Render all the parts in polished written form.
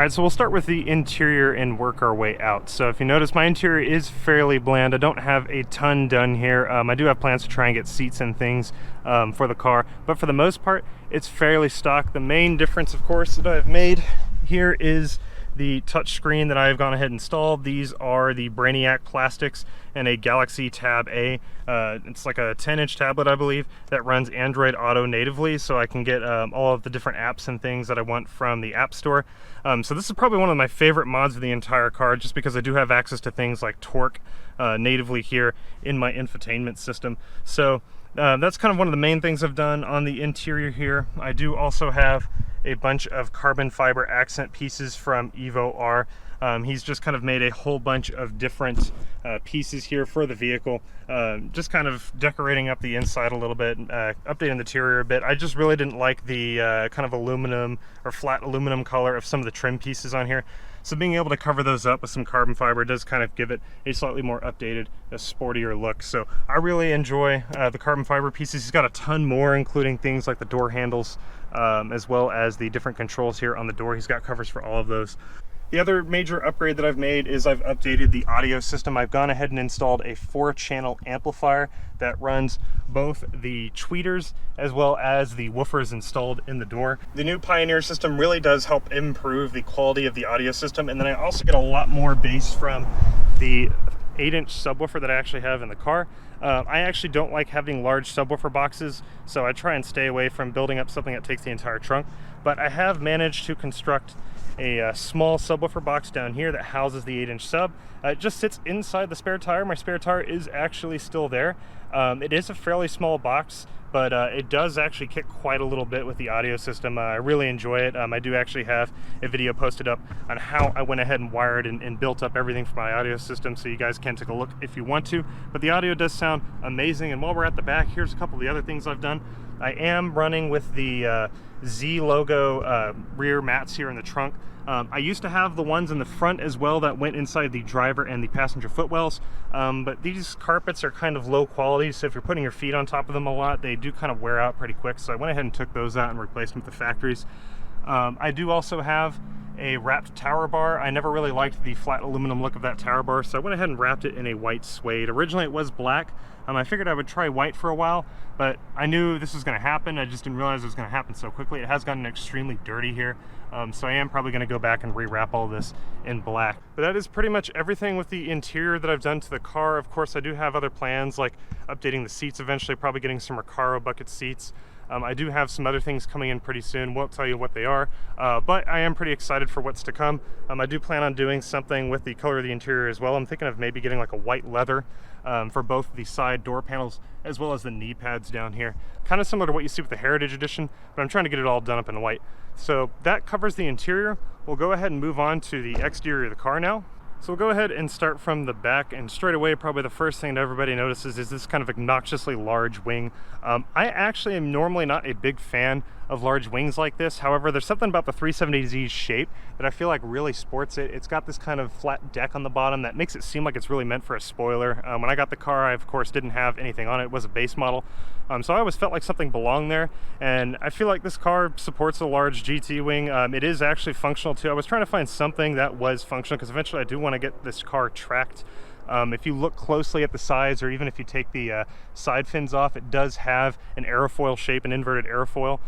Alright, so we'll start with the interior and work our way out. So if you notice, my interior is fairly bland. I don't have a ton done here. I do have plans to try and get seats and things for the car, but for the most part, it's fairly stock. The main difference, of course, that I've made here is the touch screen that I've gone ahead and installed. These are the Brainiac plastics and a Galaxy Tab A. It's like a 10-inch tablet, I believe, that runs Android Auto natively, so I can get all of the different apps and things that I want from the App Store. So this is probably one of my favorite mods of the entire car, just because I do have access to things like torque natively here in my infotainment system. So that's kind of one of the main things I've done on the interior here. I do also have a bunch of carbon fiber accent pieces from Evo R. He's just kind of made a whole bunch of different pieces here for the vehicle, just kind of decorating up the inside a little bit, updating the interior a bit. I just really didn't like the kind of aluminum or flat aluminum color of some of the trim pieces on here. So being able to cover those up with some carbon fiber does kind of give it a slightly more updated, a sportier look. So I really enjoy the carbon fiber pieces. He's got a ton more, including things like the door handles, as well as the different controls here on the door. He's got covers for all of those. The other major upgrade that I've made is I've updated the audio system. I've gone ahead and installed a 4-channel amplifier that runs both the tweeters as well as the woofers installed in the door. The new Pioneer system really does help improve the quality of the audio system, and then I also get a lot more bass from the 8-inch subwoofer that I actually have in the car. I actually don't like having large subwoofer boxes, so I try and stay away from building up something that takes the entire trunk, but I have managed to construct a small subwoofer box down here that houses the 8-inch sub. It just sits inside the spare tire. My spare tire is actually still there. It is a fairly small box, but it does actually kick quite a little bit with the audio system. I really enjoy it. I do actually have a video posted up on how I went ahead and wired and built up everything for my audio system, so you guys can take a look if you want to. But the audio does sound amazing, and while we're at the back, here's a couple of the other things I've done. I am running with the Z logo rear mats here in the trunk. I used to have the ones in the front as well that went inside the driver and the passenger footwells, but these carpets are kind of low quality, so if you're putting your feet on top of them a lot, they do kind of wear out pretty quick, so I went ahead and took those out and replaced them with the factories. I do also have a wrapped tower bar. I never really liked the flat aluminum look of that tower bar, so I went ahead and wrapped it in a white suede. Originally it was black. I figured I would try white for a while, but I knew this was going to happen. I just didn't realize it was going to happen so quickly. It has gotten extremely dirty here, so I am probably going to go back and rewrap all this in black. But that is pretty much everything with the interior that I've done to the car. Of course, I do have other plans, like updating the seats eventually, probably getting some Recaro bucket seats. I do have some other things coming in pretty soon. Won't tell you what they are, but I am pretty excited for what's to come. I do plan on doing something with the color of the interior as well. I'm thinking of maybe getting like a white leather for both the side door panels as well as the knee pads down here. Kind of similar to what you see with the Heritage Edition, but I'm trying to get it all done up in white. So that covers the interior. We'll go ahead and move on to the exterior of the car now. So we'll go ahead and start from the back, and straight away probably the first thing that everybody notices is this kind of obnoxiously large wing. I actually am normally not a big fan of large wings like this. However, there's something about the 370Z's shape that I feel like really sports it. It's got this kind of flat deck on the bottom that makes it seem like it's really meant for a spoiler. When I got the car, I of course didn't have anything on it. It was a base model. So I always felt like something belonged there, and I feel like this car supports a large GT wing. It is actually functional too. I was trying to find something that was functional because eventually I do want to get this car tracked. If you look closely at the sides, or even if you take the side fins off, it does have an aerofoil shape, an inverted aerofoil.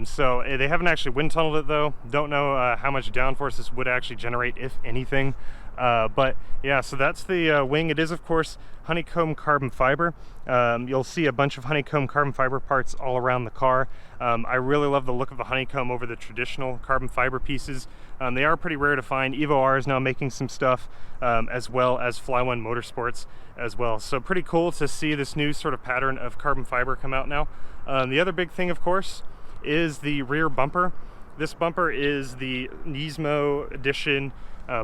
So they haven't actually wind tunneled it though. Don't know how much downforce this would actually generate, if anything. But yeah, so that's the wing. It is of course honeycomb carbon fiber. You'll see a bunch of honeycomb carbon fiber parts all around the car. I really love the look of the honeycomb over the traditional carbon fiber pieces. They are pretty rare to find. Evo R is now making some stuff, as well as Fly One Motorsports as well. So pretty cool to see this new sort of pattern of carbon fiber come out now. The other big thing, of course, is the rear bumper. This bumper is the Nismo Edition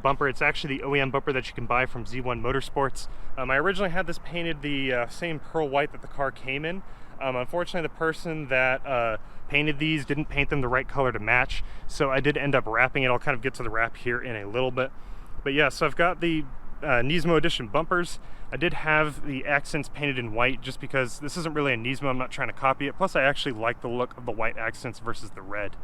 bumper. It's actually the OEM bumper that you can buy from Z1 Motorsports. I originally had this painted the same pearl white that the car came in. Unfortunately, the person that painted these didn't paint them the right color to match, so I did end up wrapping it. I'll kind of get to the wrap here in a little bit. But yeah, so I've got the Nismo Edition bumpers. I did have the accents painted in white just because this isn't really a Nismo. I'm not trying to copy it. Plus, I actually like the look of the white accents versus the red.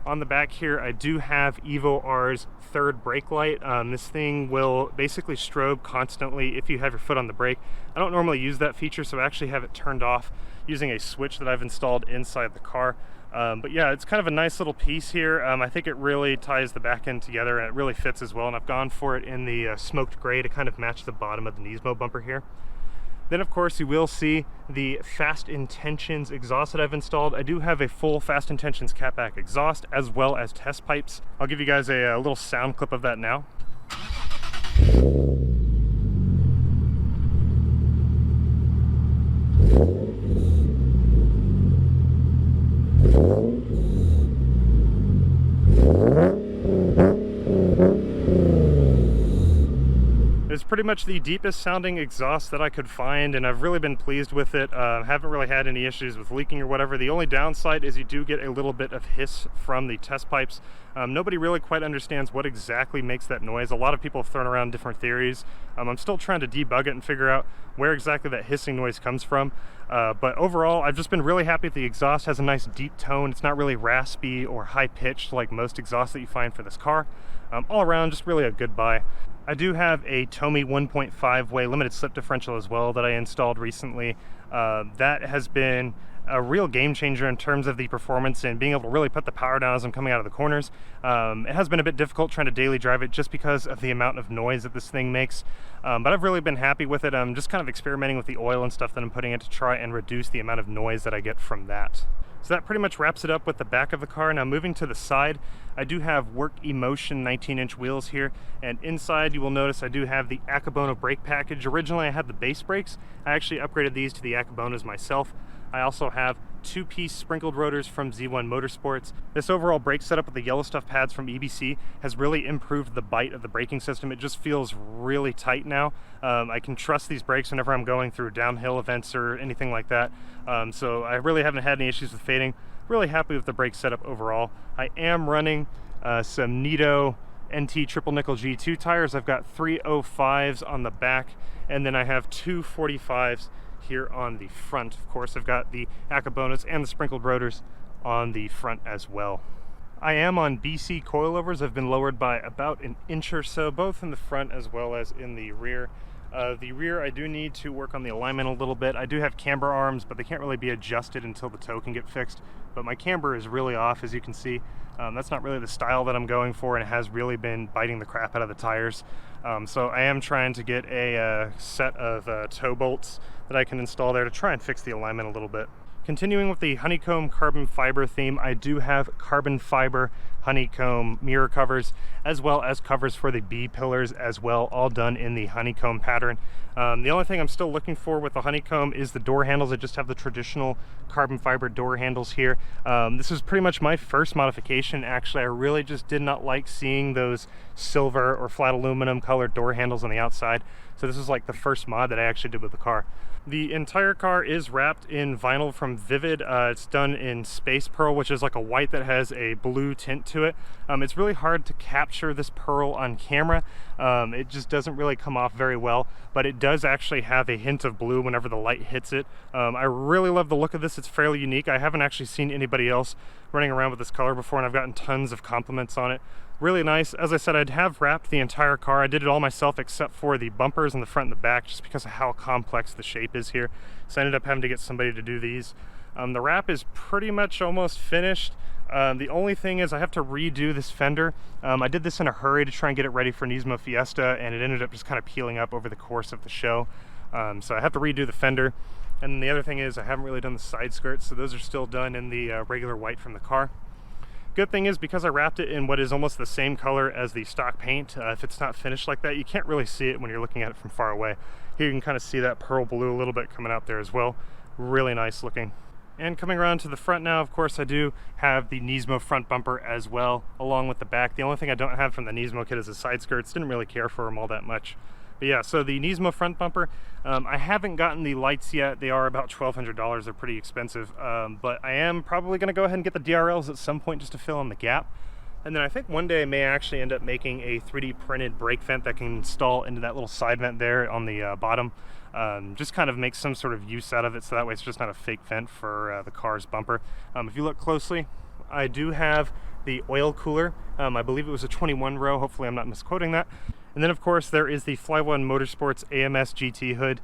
On the back here, I do have Evo R's third brake light. This thing will basically strobe constantly if you have your foot on the brake. I don't normally use that feature, so I actually have it turned off using a switch that I've installed inside the car. But yeah, it's kind of a nice little piece here. I think it really ties the back end together, and it really fits as well. And I've gone for it in the smoked gray to kind of match the bottom of the Nismo bumper here. Then of course you will see the Fast Intentions exhaust that I've installed. I do have a full Fast Intentions catback exhaust as well as test pipes. I'll give you guys a little sound clip of that now. It's pretty much the deepest sounding exhaust that I could find, and I've really been pleased with it. Haven't really had any issues with leaking or whatever. The only downside is you do get a little bit of hiss from the test pipes. Nobody really quite understands what exactly makes that noise. A lot of people have thrown around different theories. I'm still trying to debug it and figure out where exactly that hissing noise comes from. But overall, I've just been really happy that the exhaust has a nice deep tone. It's not really raspy or high-pitched like most exhausts that you find for this car. All around, just really a good buy. I do have a Tomy 1.5 way limited slip differential as well that I installed recently. That has been a real game changer in terms of the performance and being able to really put the power down as I'm coming out of the corners. It has been a bit difficult trying to daily drive it just because of the amount of noise that this thing makes. But I've really been happy with it. I'm just kind of experimenting with the oil and stuff that I'm putting in to try and reduce the amount of noise that I get from that. So that pretty much wraps it up with the back of the car. Now moving to the side, I do have Work Emotion 19-inch wheels here, and inside you will notice I do have the Akabono brake package. Originally I had the base brakes. I actually upgraded these to the Akabonos myself. I also have two-piece sprinkled rotors from Z1 Motorsports. This overall brake setup with the yellow stuff pads from EBC has really improved the bite of the braking system. It just feels really tight now. I can trust these brakes whenever I'm going through downhill events or anything like that. So I really haven't had any issues with fading. Really happy with the brake setup overall. I am running some Nitto NT triple nickel G2 tires. I've got 305s on the back, and then I have 245s here on the front. Of course, I've got the Akabonos and the sprinkled rotors on the front as well. I am on BC coilovers. I've been lowered by about an inch or so, both in the front as well as in the rear. The rear, I do need to work on the alignment a little bit. I do have camber arms, but they can't really be adjusted until the toe can get fixed. But my camber is really off, as you can see. That's not really the style that I'm going for, and it has really been biting the crap out of the tires. So I am trying to get a set of toe bolts that I can install there to try and fix the alignment a little bit. Continuing with the honeycomb carbon fiber theme, I do have carbon fiber honeycomb mirror covers as well as covers for the B pillars as well, all done in the honeycomb pattern. The only thing I'm still looking for with the honeycomb is the door handles. I just have the traditional carbon fiber door handles here. This is pretty much my first modification. Actually, I really just did not like seeing those silver or flat aluminum colored door handles on the outside. So this is like the first mod that I actually did with the car. The entire car is wrapped in vinyl from Vivid. It's done in Space Pearl, which is like a white that has a blue tint to it. It's really hard to capture this pearl on camera. It just doesn't really come off very well, but it does actually have a hint of blue whenever the light hits it. I really love the look of this. It's fairly unique. I haven't actually seen anybody else running around with this color before, and I've gotten tons of compliments on it. Really nice. As I said, I'd have wrapped the entire car. I did it all myself except for the bumpers in the front and the back, just because of how complex the shape is here. So I ended up having to get somebody to do these. The wrap is pretty much almost finished. The only thing is I have to redo this fender. I did this in a hurry to try and get it ready for Nismo Fiesta, and it ended up just kind of peeling up over the course of the show. So I have to redo the fender. And the other thing is I haven't really done the side skirts, so those are still done in the regular white from the car. Good thing is, because I wrapped it in what is almost the same color as the stock paint, if it's not finished like that, you can't really see it when you're looking at it from far away. Here you can kind of see that pearl blue a little bit coming out there as well. Really nice looking. And coming around to the front now, of course, I do have the Nismo front bumper as well, along with the back. The only thing I don't have from the Nismo kit is the side skirts. Didn't really care for them all that much. But yeah, so the Nismo front bumper, I haven't gotten the lights yet. They are about $1,200. They're pretty expensive. But I am probably going to go ahead and get the DRLs at some point just to fill in the gap. And then I think one day I may actually end up making a 3D printed brake vent that can install into that little side vent there on the bottom. Just kind of make some sort of use out of it, so that way it's just not a fake vent for the car's bumper. If you look closely, I do have the oil cooler. I believe it was a 21 row. Hopefully I'm not misquoting that. And then of course there is the Fly One Motorsports AMS GT hood.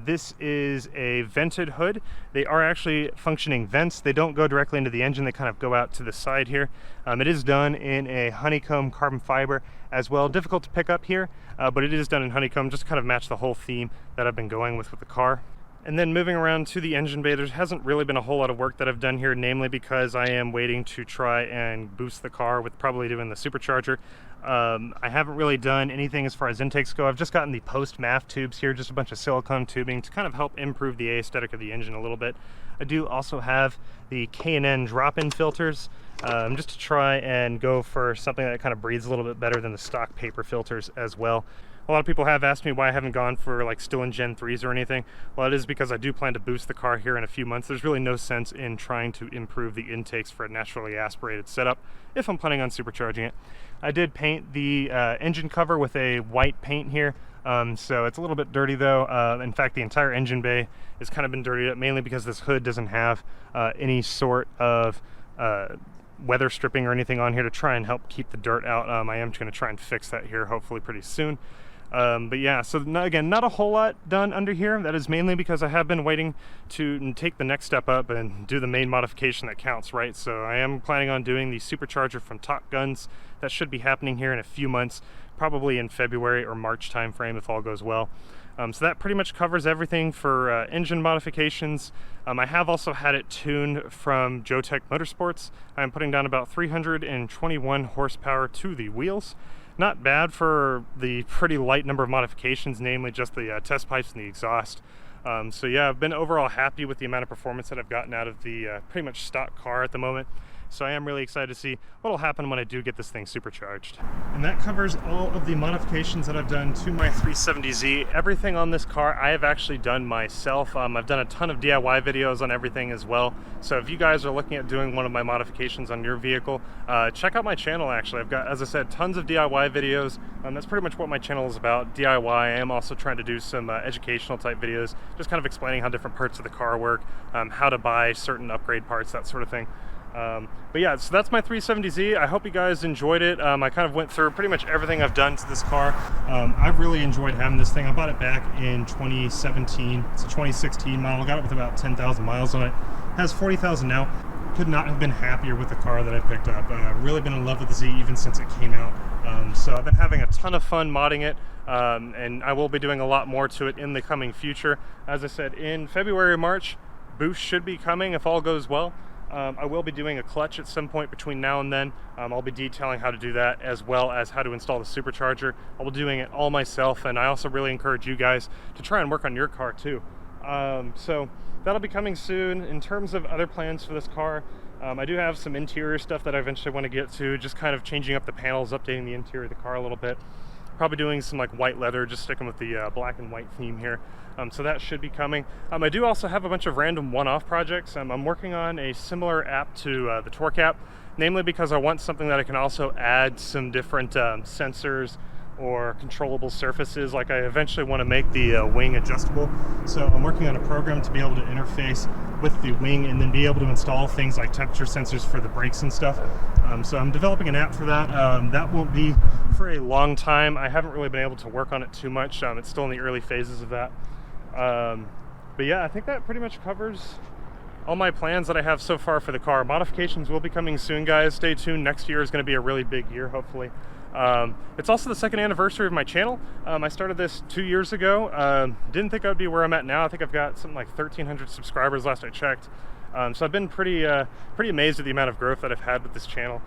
This is a vented hood. They are actually functioning vents. They don't go directly into the engine. They kind of go out to the side here. It is done in a honeycomb carbon fiber as well. Difficult to pick up here, but it is done in honeycomb, just to kind of match the whole theme that I've been going with the car. And then moving around to the engine bay, there hasn't really been a whole lot of work that I've done here, namely because I am waiting to try and boost the car with probably doing the supercharger. I haven't really done anything as far as intakes go. I've just gotten the post-MAF tubes here, just a bunch of silicone tubing to kind of help improve the aesthetic of the engine a little bit. I do also have the K&N drop-in filters, just to try and go for something that kind of breathes a little bit better than the stock paper filters as well. A lot of people have asked me why I haven't gone for like still in Gen 3s or anything. Well, it is because I do plan to boost the car here in a few months. There's really no sense in trying to improve the intakes for a naturally aspirated setup if I'm planning on supercharging it. I did paint the engine cover with a white paint here, so it's a little bit dirty though. In fact, the entire engine bay has kind of been dirtied up, mainly because this hood doesn't have any sort of weather stripping or anything on here to try and help keep the dirt out. I am going to try and fix that here hopefully pretty soon. But yeah, so again, not a whole lot done under here. That is mainly because I have been waiting to take the next step up and do the main modification that counts, right? So I am planning on doing the supercharger from Top Guns. That should be happening here in a few months, probably in February or March timeframe if all goes well. So that pretty much covers everything for engine modifications. I have also had it tuned from Jotech Motorsports. I'm putting down about 321 horsepower to the wheels. Not bad for the pretty light number of modifications, namely just the test pipes and the exhaust. So yeah, I've been overall happy with the amount of performance that I've gotten out of the pretty much stock car at the moment. So I am really excited to see what will happen when I do get this thing supercharged. And that covers all of the modifications that I've done to my 370Z. Everything on this car I have actually done myself. I've done a ton of DIY videos on everything as well. So if you guys are looking at doing one of my modifications on your vehicle, check out my channel actually. I've got, as I said, tons of DIY videos. That's pretty much what my channel is about, DIY. I am also trying to do some educational type videos, just kind of explaining how different parts of the car work, how to buy certain upgrade parts, that sort of thing. But yeah, so that's my 370Z. I hope you guys enjoyed it. I kind of went through pretty much everything I've done to this car. I've really enjoyed having this thing. I bought it back in 2017. It's a 2016 model. Got it with about 10,000 miles on it. Has 40,000 now. Could not have been happier with the car that I picked up. Really been in love with the Z even since it came out. So I've been having a ton of fun modding it, and I will be doing a lot more to it in the coming future. As I said, in February or March, boost should be coming if all goes well. I will be doing a clutch at some point between now and then. I'll be detailing how to do that as well as how to install the supercharger. I'll be doing it all myself, and I also really encourage you guys to try and work on your car too. So that'll be coming soon. In terms of other plans for this car, I do have some interior stuff that I eventually want to get to, just kind of changing up the panels, updating the interior of the car a little bit. Probably doing some like white leather, just sticking with the black and white theme here. So that should be coming. I do also have a bunch of random one-off projects. I'm working on a similar app to the Torque app, namely because I want something that I can also add some different sensors or controllable surfaces. Like I eventually want to make the wing adjustable. So I'm working on a program to be able to interface with the wing and then be able to install things like temperature sensors for the brakes and stuff. So I'm developing an app for that. That won't be for a long time. I haven't really been able to work on it too much. It's still in the early phases of that. But yeah, I think that pretty much covers all my plans that I have so far for the car. Modifications will be coming soon, guys. Stay tuned. Next year is going to be a really big year, hopefully. It's also the 2nd anniversary of my channel. I started this 2 years ago. Didn't think I'd be where I'm at now. I think I've got something like 1,300 subscribers last I checked. So I've been pretty amazed at the amount of growth that I've had with this channel.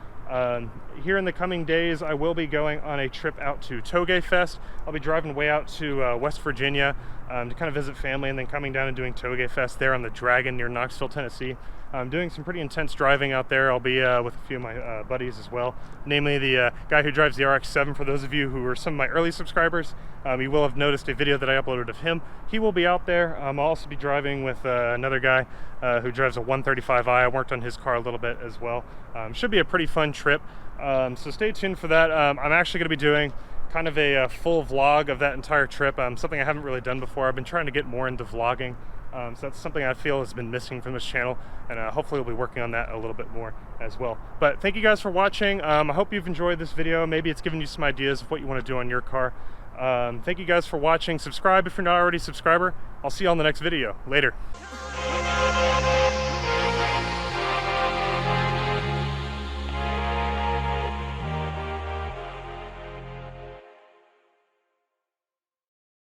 Here in the coming days, I will be going on a trip out to Toge Fest. I'll be driving way out to West Virginia to kind of visit family, and then coming down and doing Toge Fest there on the Dragon near Knoxville, Tennessee. I'm doing some pretty intense driving out there. I'll be with a few of my buddies as well, namely the guy who drives the RX-7. For those of you who are some of my early subscribers, you will have noticed a video that I uploaded of him. He will be out there. I'll also be driving with another guy who drives a 135i. I worked on his car a little bit as well. Should be a pretty fun trip, so stay tuned for that. I'm actually going to be doing kind of a full vlog of that entire trip, something I haven't really done before. I've been trying to get more into vlogging. So that's something I feel has been missing from this channel, and hopefully we'll be working on that a little bit more as well. But thank you guys for watching. I hope you've enjoyed this video. Maybe it's given you some ideas of what you want to do on your car. Thank you guys for watching. Subscribe if you're not already a subscriber. I'll see you on the next video. Later.